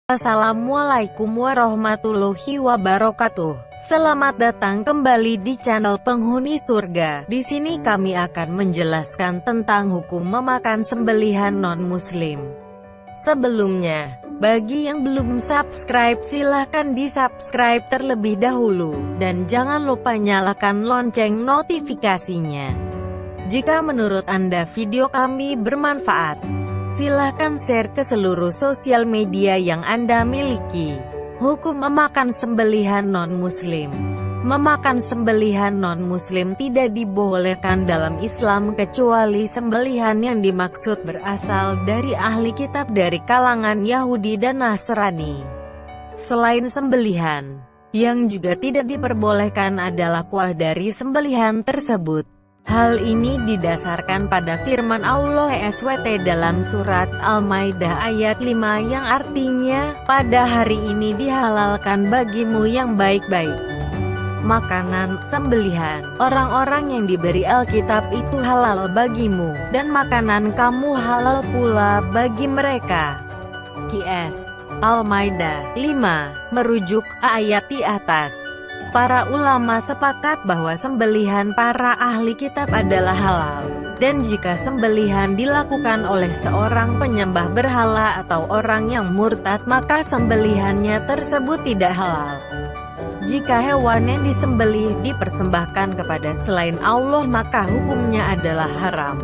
Assalamualaikum warahmatullahi wabarakatuh. Selamat datang kembali di channel Penghuni Surga. Di sini kami akan menjelaskan tentang hukum memakan sembelihan non-muslim. Sebelumnya, bagi yang belum subscribe silahkan di-subscribe terlebih dahulu, dan jangan lupa nyalakan lonceng notifikasinya. Jika menurut Anda video kami bermanfaat, silahkan share ke seluruh sosial media yang Anda miliki. Hukum memakan sembelihan non-muslim. Memakan sembelihan non-muslim tidak dibolehkan dalam Islam kecuali sembelihan yang dimaksud berasal dari ahli kitab dari kalangan Yahudi dan Nasrani. Selain sembelihan, yang juga tidak diperbolehkan adalah kuah dari sembelihan tersebut. Hal ini didasarkan pada firman Allah SWT dalam surat Al-Maidah ayat 5 yang artinya, pada hari ini dihalalkan bagimu yang baik-baik. Makanan sembelihan orang-orang yang diberi Alkitab itu halal bagimu, dan makanan kamu halal pula bagi mereka. QS Al-Maidah 5, merujuk ayat di atas. Para ulama sepakat bahwa sembelihan para ahli kitab adalah halal, dan jika sembelihan dilakukan oleh seorang penyembah berhala atau orang yang murtad maka sembelihannya tersebut tidak halal. Jika hewan yang disembelih dipersembahkan kepada selain Allah maka hukumnya adalah haram.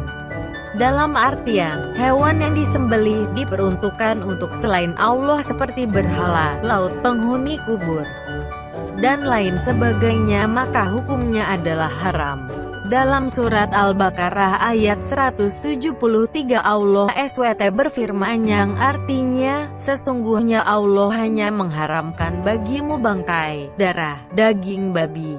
Dalam artian, hewan yang disembelih diperuntukkan untuk selain Allah seperti berhala, laut, penghuni kubur, dan lain sebagainya maka hukumnya adalah haram. Dalam surat Al-Baqarah ayat 173 Allah SWT berfirman yang artinya, sesungguhnya Allah hanya mengharamkan bagimu bangkai, darah, daging babi,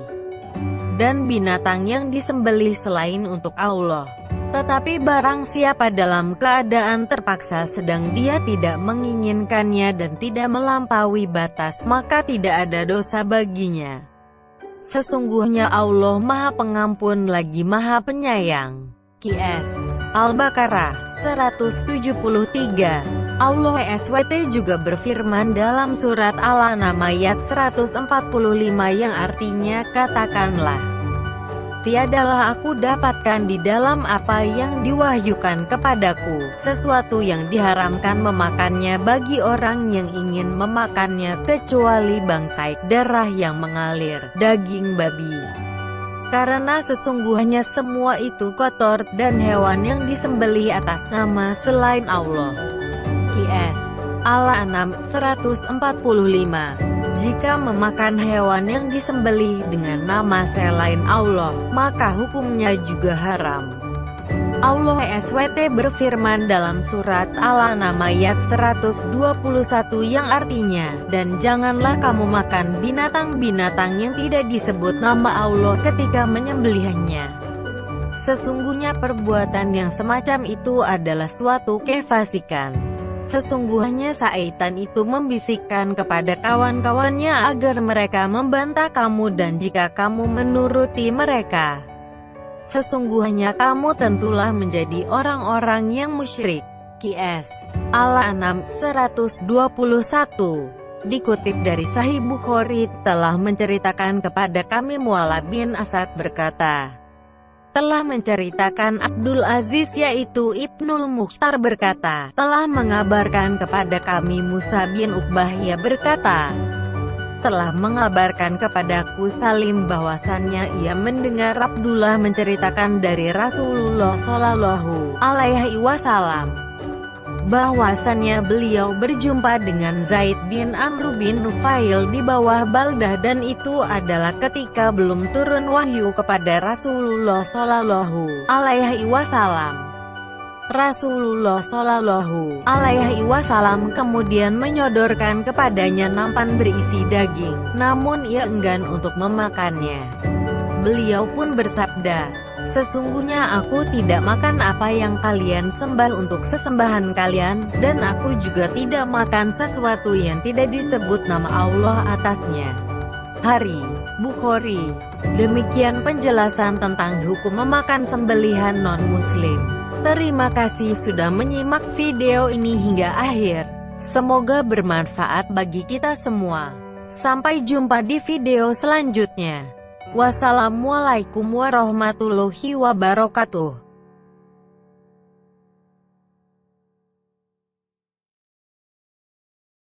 dan binatang yang disembelih selain untuk Allah. Tetapi barang siapa dalam keadaan terpaksa sedang dia tidak menginginkannya dan tidak melampaui batas maka tidak ada dosa baginya. Sesungguhnya Allah Maha Pengampun lagi Maha Penyayang. QS Al-Baqarah 173. Allah SWT juga berfirman dalam surat Al-An'am ayat 145 yang artinya, katakanlah, tiadalah aku dapatkan di dalam apa yang diwahyukan kepadaku, sesuatu yang diharamkan memakannya bagi orang yang ingin memakannya kecuali bangkai, darah yang mengalir, daging babi. Karena sesungguhnya semua itu kotor, dan hewan yang disembelih atas nama selain Allah. QS Al-An'am 145. Jika memakan hewan yang disembelih dengan nama selain Allah, maka hukumnya juga haram. Allah SWT berfirman dalam surat Al-An'am ayat 121 yang artinya, dan janganlah kamu makan binatang-binatang yang tidak disebut nama Allah ketika menyembelihnya. Sesungguhnya perbuatan yang semacam itu adalah suatu kefasikan. Sesungguhnya syaitan itu membisikkan kepada kawan-kawannya agar mereka membantah kamu, dan jika kamu menuruti mereka, sesungguhnya kamu tentulah menjadi orang-orang yang musyrik. QS Al-An'am 121. Dikutip dari Sahih Bukhari, telah menceritakan kepada kami Mu'alla bin Asad berkata, telah menceritakan Abdul Aziz yaitu Ibnul Mukhtar berkata, telah mengabarkan kepada kami Musa bin Uqbah ia berkata, telah mengabarkan kepadaku Salim bahwasannya ia mendengar Abdullah menceritakan dari Rasulullah Shallallahu Alaihi Wasallam bahwasannya beliau berjumpa dengan Zaid bin Amr bin Nufail di bawah Baldah, dan itu adalah ketika belum turun wahyu kepada Rasulullah Shallallahu Alaihi Wasallam. Rasulullah Shallallahu Alaihi Wasallam kemudian menyodorkan kepadanya nampan berisi daging, namun ia enggan untuk memakannya. Beliau pun bersabda, sesungguhnya aku tidak makan apa yang kalian sembah untuk sesembahan kalian, dan aku juga tidak makan sesuatu yang tidak disebut nama Allah atasnya. Hari Bukhari. Demikian penjelasan tentang hukum memakan sembelihan non-muslim. Terima kasih sudah menyimak video ini hingga akhir. Semoga bermanfaat bagi kita semua. Sampai jumpa di video selanjutnya. Wassalamualaikum warahmatullahi wabarakatuh.